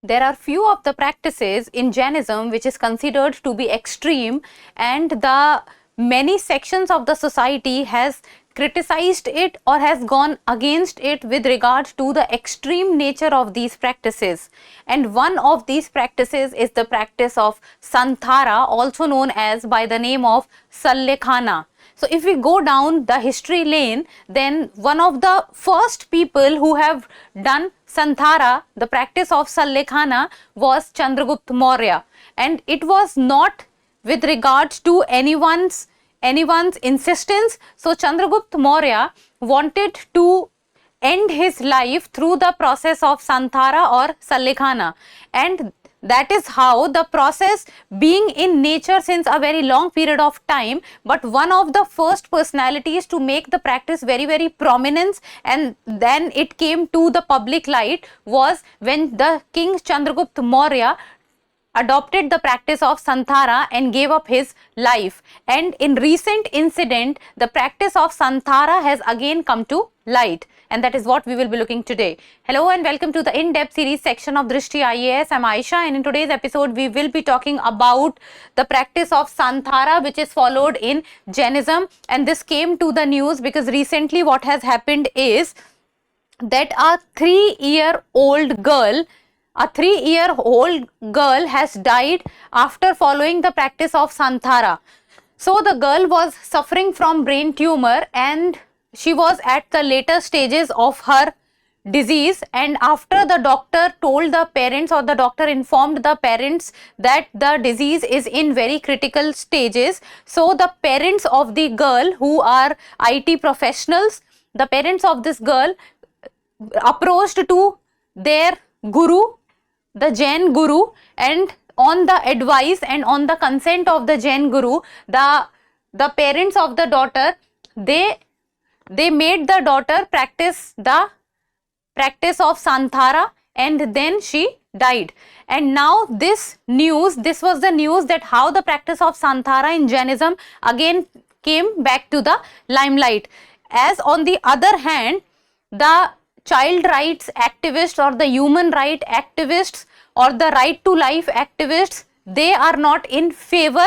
there are few of the practices in Jainism which is considered to be extreme, and the many sections of the society has criticized it or has gone against it with regard to the extreme nature of these practices. And one of these practices is the practice of Santhara, also known as by the name of Sallekhana. So if we go down the history lane, then one of the first people who have done Santhara, the practice of Sallekhana, was Chandragupta Maurya, and it was not with regard to anyone's insistence. So Chandragupta Maurya wanted to end his life through the process of Santhara or Sallekhana, and that is how the process, being in nature since a very long period of time, but one of the first personalities to make the practice very prominence, and then it came to the public light, was when the King Chandragupta Maurya adopted the practice of Santhara and gave up his life. And in recent incident, the practice of Santhara has again come to light, and that is what we will be looking today. Hello and welcome to the in-depth series section of Drishti IAS. I'm Aisha, and in today's episode we will be talking about the practice of Santhara which is followed in Jainism. And this came to the news because recently what has happened is that a 3-year-old girl has died after following the practice of Santhara. So the girl was suffering from brain tumor and she was at the later stages of her disease, and after the doctor told the parents, or the doctor informed the parents, that the disease is in very critical stages, so the parents of the girl, who are IT professionals, the parents of this girl approached to their guru, the Jain guru, and on the advice and on the consent of the Jain guru, the parents of the daughter, they made the daughter practice the practice of Santhara, and then she died. And now this was the news that how the practice of Santhara in Jainism again came back to the limelight. As on the other hand, the child rights activists or the human right activists or the right to life activists, they are not in favor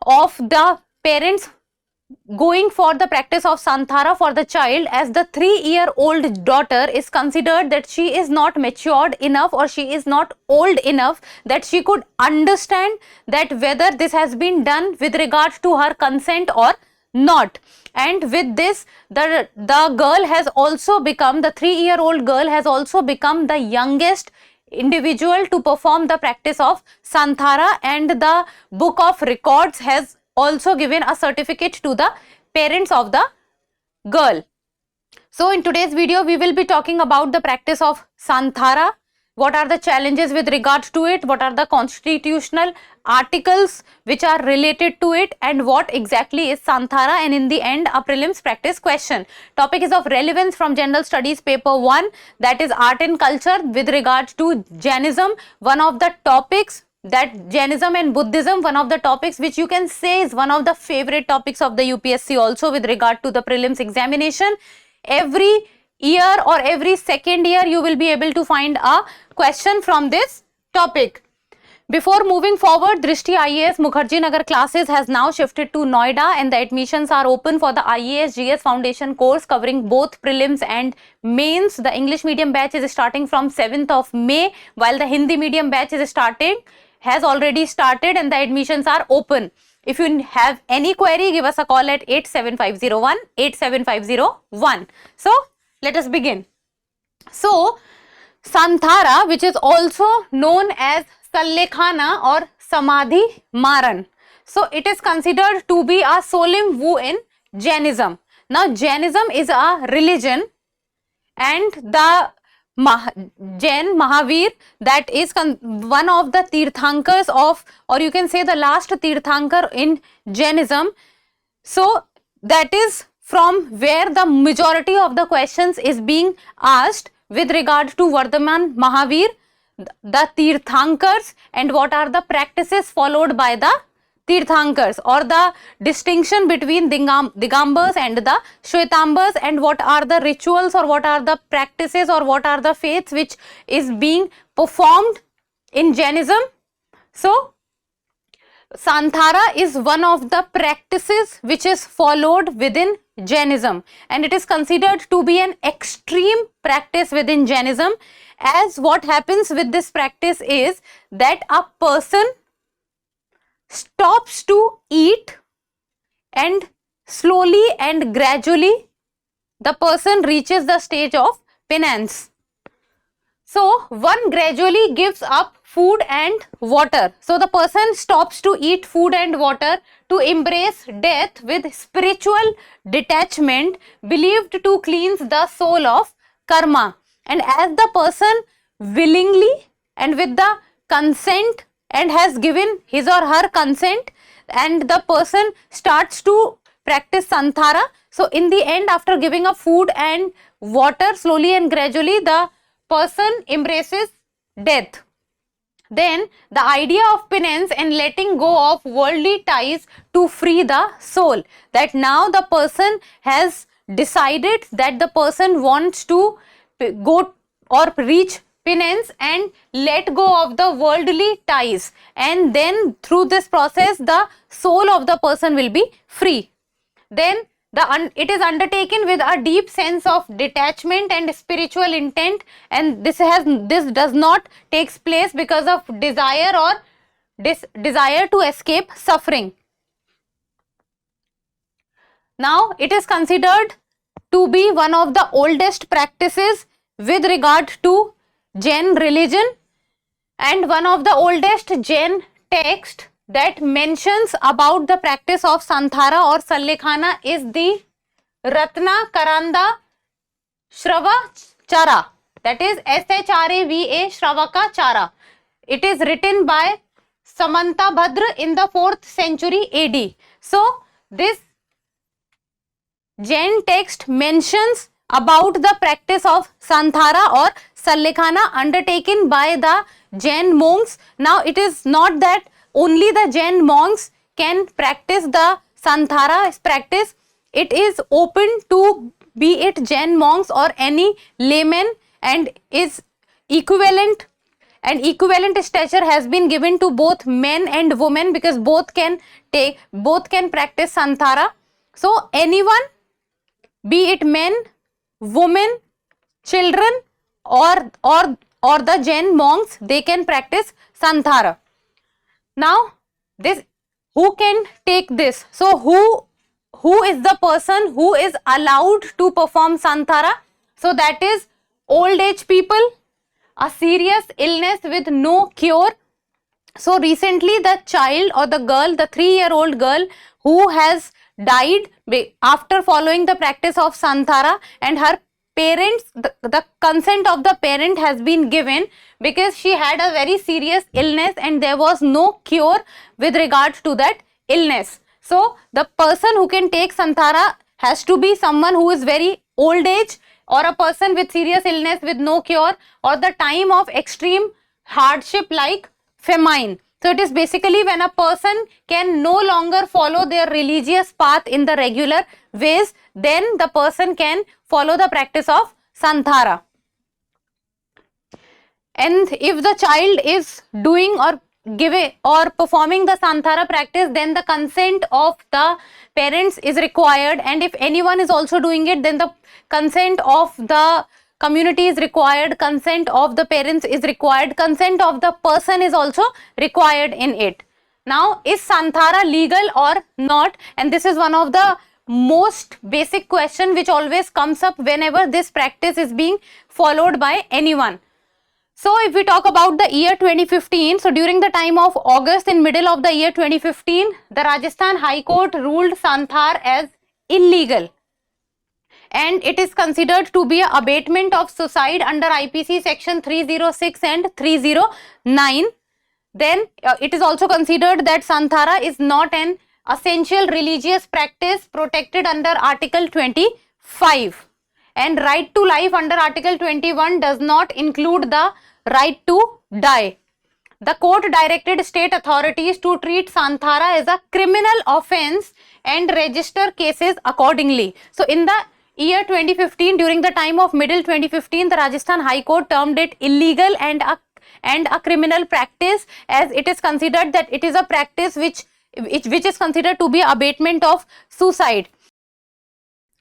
of the parents going for the practice of Santhara for the child, as the 3-year-old daughter is considered that she is not matured enough or she is not old enough that she could understand that whether this has been done with regard to her consent or not. And with this, the girl has also become, the 3-year-old girl has also become the youngest individual to perform the practice of Santhara, and the book of records has also given a certificate to the parents of the girl. So in today's video we will be talking about the practice of Santhara. What are the challenges with regard to it? What are the constitutional articles which are related to it? And what exactly is Santhara? And in the end, a prelims practice question. Topic is of relevance from General Studies paper 1, that is art and culture with regard to Jainism. One of the topics that Jainism and Buddhism, one of the topics which you can say is one of the favorite topics of the UPSC also with regard to the prelims examination. Every year or every second year you will be able to find a question from this topic. Before moving forward, Drishti IAS Mukherjee Nagar classes has now shifted to Noida, and the admissions are open for the IAS GS Foundation course covering both prelims and mains. The English medium batch is starting from 7th of May, while the Hindi medium batch has already started, and the admissions are open. If you have any query, give us a call at 87501 87501. So let us begin. So Santhara, which is also known as Sallekhana or Samadhi Maran, so it is considered to be a solemn vow in Jainism. Now Jainism is a religion, and the Jain Mahavir, that is one of the Tirthankars of, or you can say the last Tirthankar in Jainism. So that is from where the majority of the questions is being asked with regard to Vardhaman Mahavir, the Tirthankars, and what are the practices followed by the Tirthankars, or the distinction between Digambars and the Shwetambars, and what are the rituals or what are the practices or what are the faiths which is being performed in Jainism. So, Santhara is one of the practices which is followed within Jainism, and it is considered to be an extreme practice within Jainism, as what happens with this practice is that a person stops to eat and slowly and gradually the person reaches the stage of penance. So, one gradually gives up food and water. So, the person stops to eat food and water to embrace death with spiritual detachment believed to cleanse the soul of karma. And as the person willingly and with the consent and has given his or her consent, and the person starts to practice Santhara. So, in the end, after giving up food and water, slowly and gradually the person embraces death. Then the idea of penance and letting go of worldly ties to free the soul, that now the person has decided that the person wants to go or reach penance and let go of the worldly ties, and then through this process the soul of the person will be free. Then it is undertaken with a deep sense of detachment and spiritual intent, and this does not takes place because of desire or desire to escape suffering. Now it is considered to be one of the oldest practices with regard to Jain religion, and one of the oldest Jain text that mentions about the practice of Santhara or Sallekhana is the Ratna Karanda Shravachara, that is Shrava Shravaka Chara. It is written by Samanta Bhadra in the 4th century AD. So, this Jain text mentions about the practice of Santhara or Sallekhana undertaken by the Jain monks. Now, it is not that only the Jain monks can practice the Santhara practice. It is open to be it Jain monks or any layman, and is equivalent, and equivalent stature has been given to both men and women, because both can practice Santhara. So, anyone, be it men, women, children, or the Jain monks, they can practice Santhara. Now, who can take this? So, who is the person who is allowed to perform Santhara? So, that is old age people, a serious illness with no cure. So, recently the child or the girl, the 3-year-old girl who has died after following the practice of Santhara, and her parents, the consent of the parent has been given because she had a very serious illness and there was no cure with regard to that illness. So, the person who can take Santhara has to be someone who is very old age, or a person with serious illness with no cure, or the time of extreme hardship like famine. So, it is basically when a person can no longer follow their religious path in the regular ways, then the person can follow the practice of Santhara. And if the child is doing or giving or performing the Santhara practice, then the consent of the parents is required, and if anyone is also doing it, then the consent of the community is required, consent of the parents is required, consent of the person is also required in it. Now, is Santhara legal or not? And this is one of the most basic question which always comes up whenever this practice is being followed by anyone. So, if we talk about the year 2015, so during the time of August, in middle of the year 2015, the Rajasthan High Court ruled Santhar as illegal, and it is considered to be an abatement of suicide under IPC section 306 and 309. Then it is also considered that Santhara is not an essential religious practice protected under Article 25, and right to life under Article 21 does not include the right to die. the court directed state authorities to treat Santhara as a criminal offence and register cases accordingly. So in the year 2015, during the time of middle 2015, the Rajasthan High Court termed it illegal and a criminal practice, as it is considered that it is a practice which is considered to be abatement of suicide.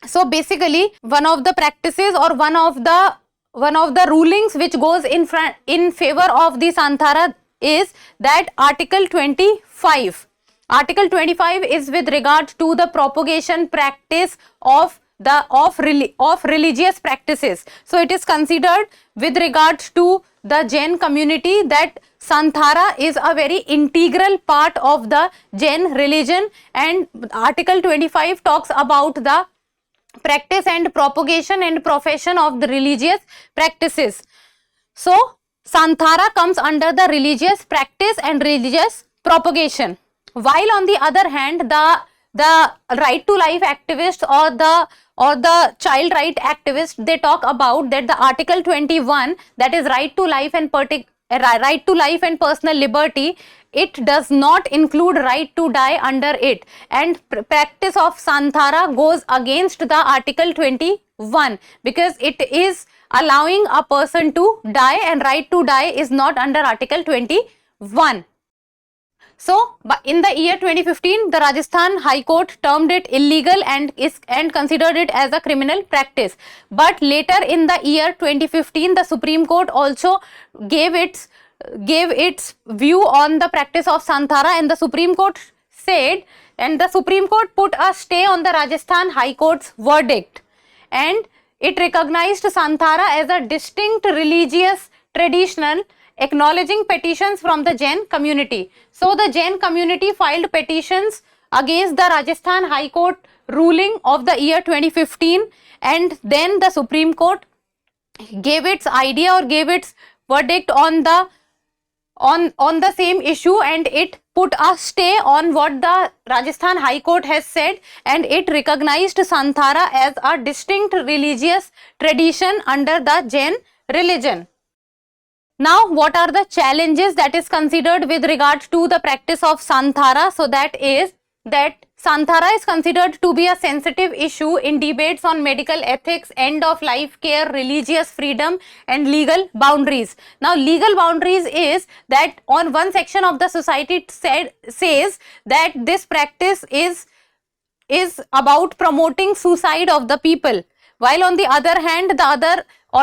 So basically, one of the practices or one of the rulings which goes in favor of the Santhara is that Article 25. Article 25 is with regard to the propagation practice of religious practices. So it is considered with regard to the Jain community that Santhara is a very integral part of the Jain religion, and Article 25 talks about the practice and propagation and profession of the religious practices. So Santhara comes under the religious practice and religious propagation. While on the other hand, the right to life activists or the child right activists, they talk about that the Article 21, that is right to life and personal liberty, it does not include right to die under it, and practice of Santhara goes against the Article 21 because it is allowing a person to die, and right to die is not under Article 21. So in the year 2015, the Rajasthan High Court termed it illegal and considered it as a criminal practice. But later in the year 2015, the Supreme Court also gave its view on the practice of Santhara, and the Supreme Court said, and the Supreme Court put a stay on the Rajasthan High Court's verdict, and it recognized Santhara as a distinct religious tradition, acknowledging petitions from the Jain community. So the Jain community filed petitions against the Rajasthan High Court ruling of the year 2015, and then the Supreme Court gave its idea or gave its verdict on the same issue, and it put a stay on what the Rajasthan High Court has said, and it recognized Santhara as a distinct religious tradition under the Jain religion. Now, what are the challenges that is considered with regard to the practice of Santhara? So that is that Santhara is considered to be a sensitive issue in debates on medical ethics, end of life care, religious freedom and legal boundaries. Now, legal boundaries is that on one section of the society says that this practice is about promoting suicide of the people, while on the other hand,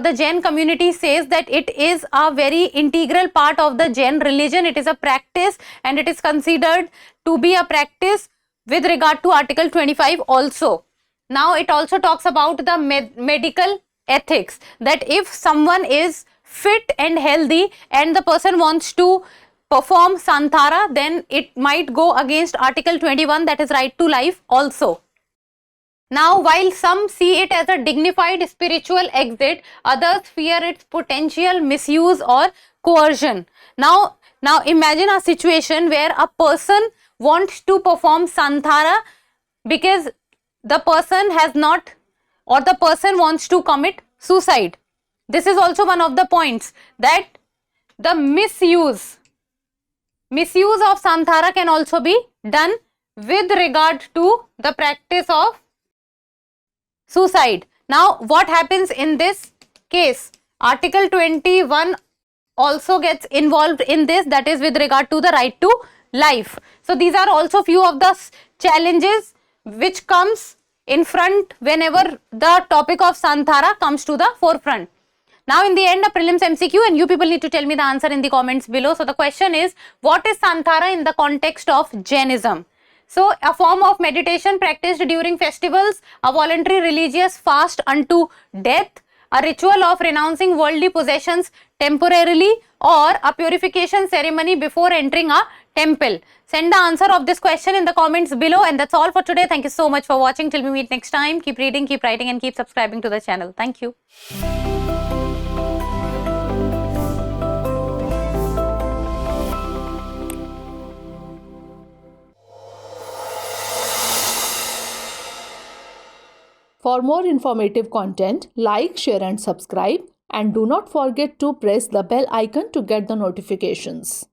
the Jain community says that it is a very integral part of the Jain religion. It is a practice and it is considered to be a practice with regard to Article 25 also. Now it also talks about the medical ethics, that if someone is fit and healthy and the person wants to perform Santhara, then it might go against Article 21, that is right to life also. Now, while some see it as a dignified spiritual exit, others fear its potential misuse or coercion. Now imagine a situation where a person wants to perform Santhara because the person has not, or the person wants to commit suicide. This is also one of the points, that the misuse of Santhara can also be done with regard to the practice of suicide. Now, what happens in this case? Article 21 also gets involved in this, that is with regard to the right to life. So these are also few of the challenges which comes in front whenever the topic of Santhara comes to the forefront. Now in the end, a prelims MCQ, and you people need to tell me the answer in the comments below. So the question is, what is Santhara in the context of Jainism? So a form of meditation practiced during festivals, a voluntary religious fast unto death, a ritual of renouncing worldly possessions temporarily, or a purification ceremony before entering a temple. Send the answer of this question in the comments below, and that's all for today. Thank you so much for watching. Till we meet next time, keep reading, keep writing and keep subscribing to the channel. Thank you. For more informative content, like, share and subscribe, and do not forget to press the bell icon to get the notifications.